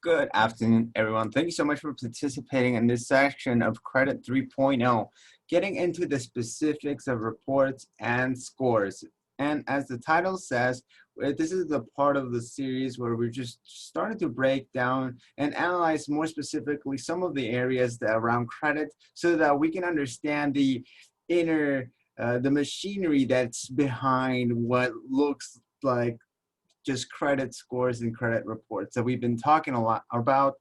Good afternoon, everyone. Thank you so much for participating in this section of Credit 3.0, getting into the specifics of reports and scores. And as the title says, this is the part of the series where we're just starting to break down and analyze more specifically some of the areas that around credit so that we can understand the inner, the machinery that's behind what looks like just credit scores and credit reports that we've been talking a lot about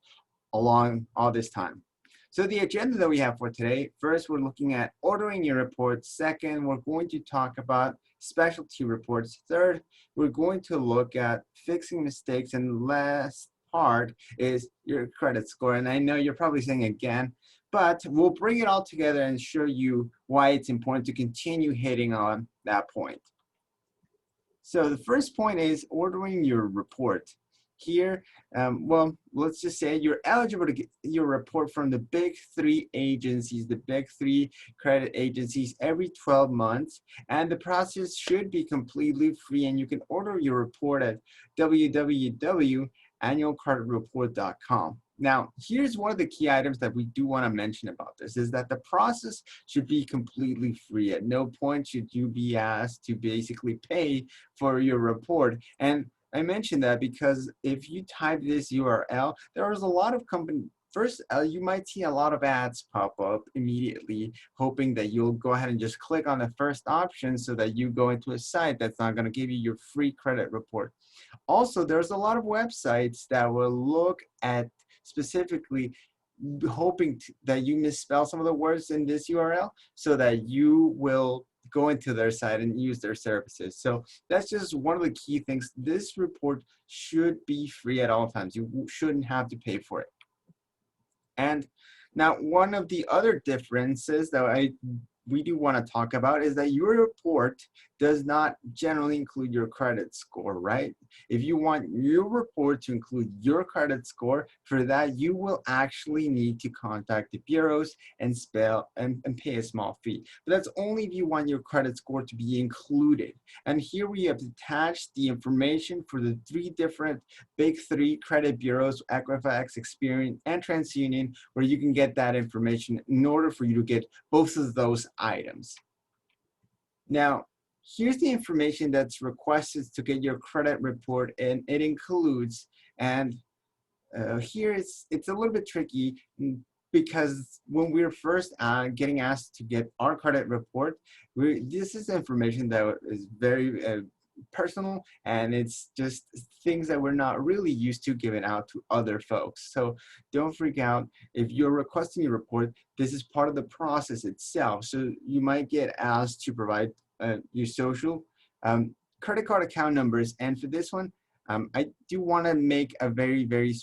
along all this time. So the agenda that we have for today, first we're looking at ordering your reports. Second, we're going to talk about specialty reports. Third, we're going to look at fixing mistakes. And last part is your credit score. And I know you're probably saying again, but we'll bring it all together and show you why it's important to continue hitting on that point. So the first point is ordering your report. Here, well, let's just say you're eligible to get your report from the big three agencies, the big three credit agencies every 12 months. And the process should be completely free. And you can order your report at www.annualcreditreport.com. Now, here's one of the key items that we do want to mention about this is that the process should be completely free. At no point should you be asked to basically pay for your report. And I mentioned that because if you type this URL, there's a lot of companies. First, you might see a lot of ads pop up immediately, hoping that you'll go ahead and just click on the first option so that you go into a site that's not going to give you your free credit report. Also, there's a lot of websites that will look at specifically hoping that you misspell some of the words in this URL so that you will go into their site and use their services. So that's just one of the key things. This report should be free at all times. You shouldn't have to pay for it. And now one of the other differences that we do want to talk about is that your report does not generally include your credit score, right? If you want your report to include your credit score, for that you will actually need to contact the bureaus and pay a small fee. But that's only if you want your credit score to be included. And here we have attached the information for the three different big three credit bureaus, Equifax, Experian, and TransUnion, where you can get that information in order for you to get both of those items. Now, here's the information that's requested to get your credit report, and it includes, and here it's a little bit tricky because when we're first getting asked to get our credit report, this is information that is very personal, and it's just things that we're not really used to giving out to other folks. So don't freak out. If you're requesting a report, this is part of the process itself. So you might get asked to provide your social, credit card account numbers. And for this one, I do want to make a very, very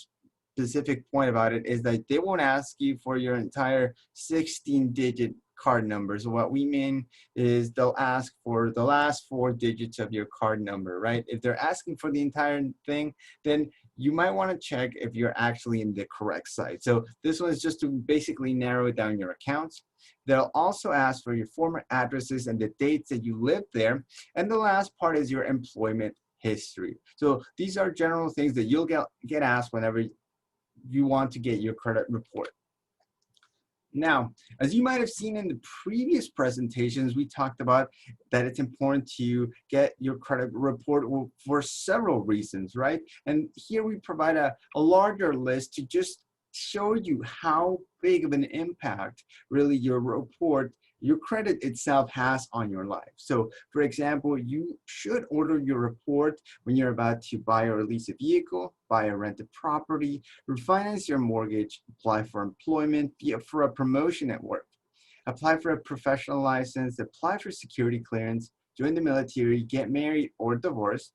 specific point about it is that they won't ask you for your entire 16-digit card numbers. What we mean is they'll ask for the last 4 digits of your card number, right? If they're asking for the entire thing, then you might want to check if you're actually in the correct site. So this one is just to basically narrow down your accounts. They'll also ask for your former addresses and the dates that you lived there. And the last part is your employment history. So these are general things that you'll get asked whenever you want to get your credit report. Now, as you might have seen in the previous presentations, we talked about that it's important to get your credit report for several reasons, right? And here we provide a larger list to just show you how big of an impact really your report, your credit itself has on your life. So for example, you should order your report when you're about to buy or lease a vehicle, buy or rent a property, refinance your mortgage, apply for employment, for a promotion at work, apply for a professional license, apply for security clearance, join the military, get married or divorce,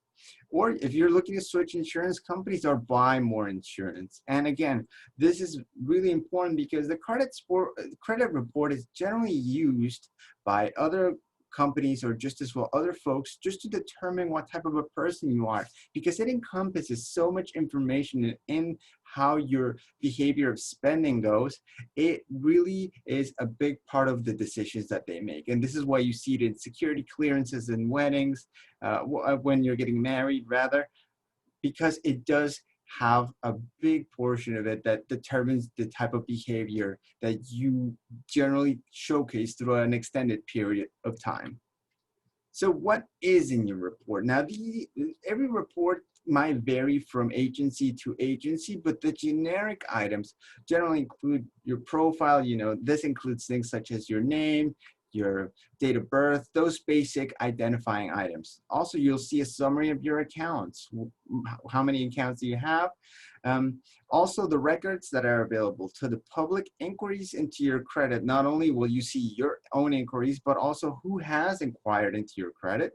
or if you're looking to switch insurance companies or buy more insurance. And again, this is really important because the credit report is generally used by other companies or just as well other folks just to determine what type of a person you are, because it encompasses so much information in how your behavior of spending goes. It really is a big part of the decisions that they make. And this is why you see it in security clearances and weddings, when you're getting married rather, because it does have a big portion of it that determines the type of behavior that you generally showcase through an extended period of time. So what is in your report? Now, every report might vary from agency to agency, but the generic items generally include your profile. This includes things such as your name, your date of birth, those basic identifying items. Also, you'll see a summary of your accounts. How many accounts do you have? Also, the records that are available to the public, inquiries into your credit. Not only will you see your own inquiries, but also who has inquired into your credit,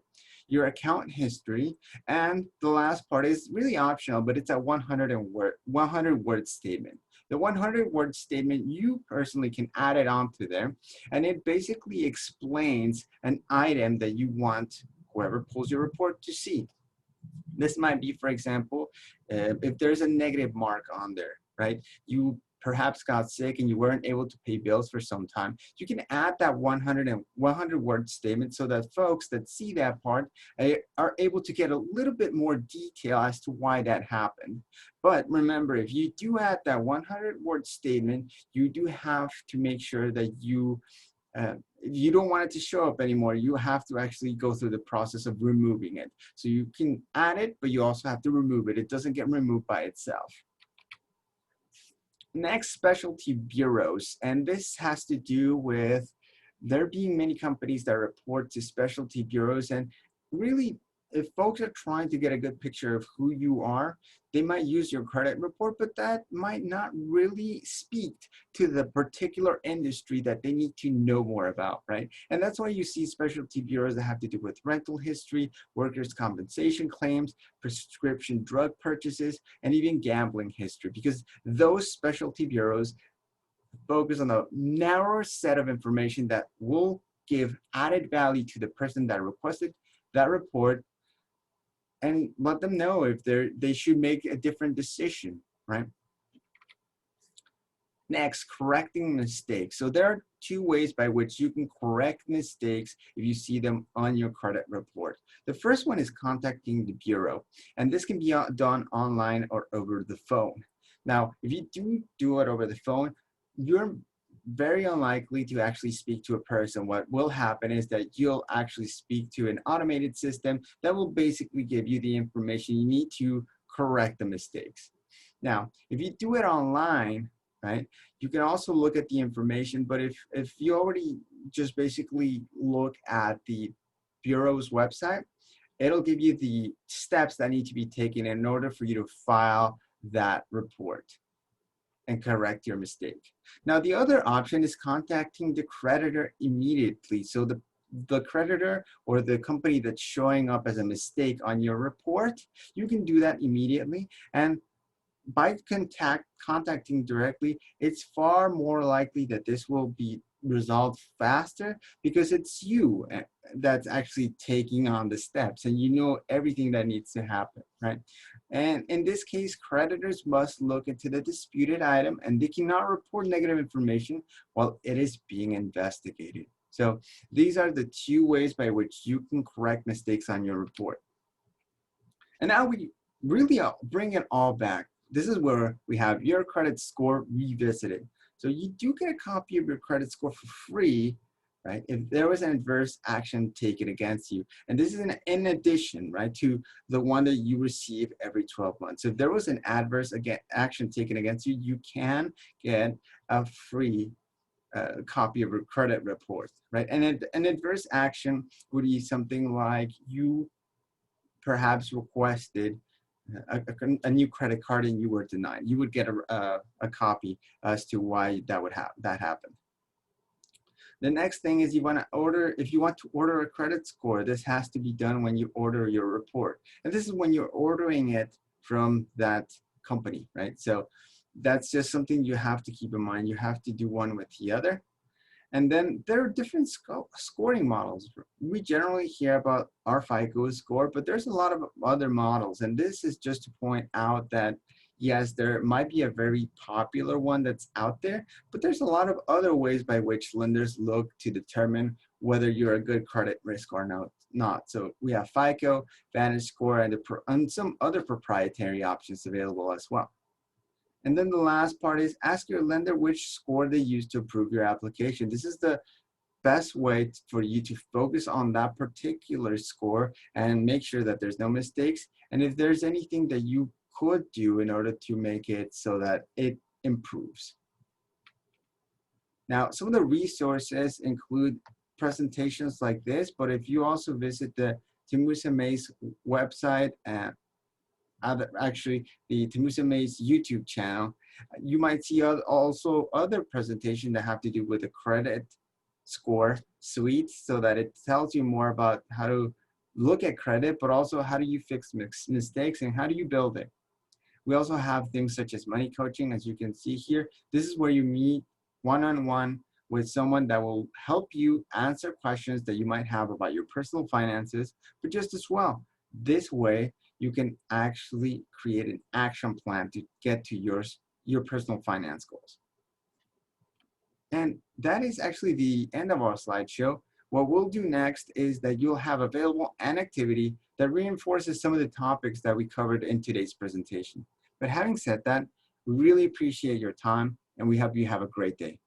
your account history, and the last part is really optional, but it's a 100-word statement. The 100-word statement, you personally can add it onto there, and it basically explains an item that you want whoever pulls your report to see. This might be, for example, if there's a negative mark on there, right? You perhaps got sick and you weren't able to pay bills for some time. You can add that 100-word statement so that folks that see that part are able to get a little bit more detail as to why that happened. But remember, if you do add that 100-word statement, you do have to make sure that if you don't want it to show up anymore, you have to actually go through the process of removing it. So you can add it, but you also have to remove it. It doesn't get removed by itself. Next, specialty bureaus. And this has to do with there being many companies that report to specialty bureaus. And really, if folks are trying to get a good picture of who you are, they might use your credit report, but that might not really speak to the particular industry that they need to know more about, right? And that's why you see specialty bureaus that have to do with rental history, workers' compensation claims, prescription drug purchases, and even gambling history, because those specialty bureaus focus on a narrower set of information that will give added value to the person that requested that report, and let them know if they should make a different decision, right? Next, correcting mistakes. So there are two ways by which you can correct mistakes if you see them on your credit report. The first one is contacting the bureau, and this can be done online or over the phone. Now, if you do it over the phone, you're very unlikely to actually speak to a person. What will happen is that you'll actually speak to an automated system that will basically give you the information you need to correct the mistakes. Now, if you do it online, right, you can also look at the information, but if you already just basically look at the Bureau's website, it'll give you the steps that need to be taken in order for you to file that report and correct your mistake. Now, the other option is contacting the creditor immediately. So the creditor or the company that's showing up as a mistake on your report, you can do that immediately. And by contacting directly, it's far more likely that this will be resolved faster because it's you that's actually taking on the steps and you know everything that needs to happen, right? And in this case, creditors must look into the disputed item and they cannot report negative information while it is being investigated. So these are the two ways by which you can correct mistakes on your report. And now we really bring it all back. This is where we have your credit score revisited. So you do get a copy of your credit score for free, right? If there was an adverse action taken against you. And this is in addition, right, to the one that you receive every 12 months. So if there was an adverse action taken against you, you can get a free copy of your credit report, right? And an adverse action would be something like you perhaps requested a new credit card and you were denied. You would get a copy as to why that happened. The next thing is if you want to order a credit score, this has to be done when you order your report. And this is when you're ordering it from that company, right? So that's just something you have to keep in mind. You have to do one with the other. And then there are different scoring models. We generally hear about our FICO score, but there's a lot of other models. And this is just to point out that, yes, there might be a very popular one that's out there, but there's a lot of other ways by which lenders look to determine whether you're a good credit risk or not. So we have FICO, VantageScore, and some other proprietary options available as well. And then the last part is ask your lender which score they use to approve your application. This is the best way for you to focus on that particular score and make sure that there's no mistakes. And if there's anything that you could do in order to make it so that it improves. Now, some of the resources include presentations like this, but if you also visit the Timusa Mays website and actually the Timusa Mays YouTube channel, you might see also other presentations that have to do with the credit score suite, so that it tells you more about how to look at credit, but also how do you fix mistakes and how do you build it. We also have things such as money coaching, as you can see here. This is where you meet one-on-one with someone that will help you answer questions that you might have about your personal finances, but just as well, this way you can actually create an action plan to get to your personal finance goals. And that is actually the end of our slideshow. What we'll do next is that you'll have available an activity that reinforces some of the topics that we covered in today's presentation. But having said that, we really appreciate your time and we hope you have a great day.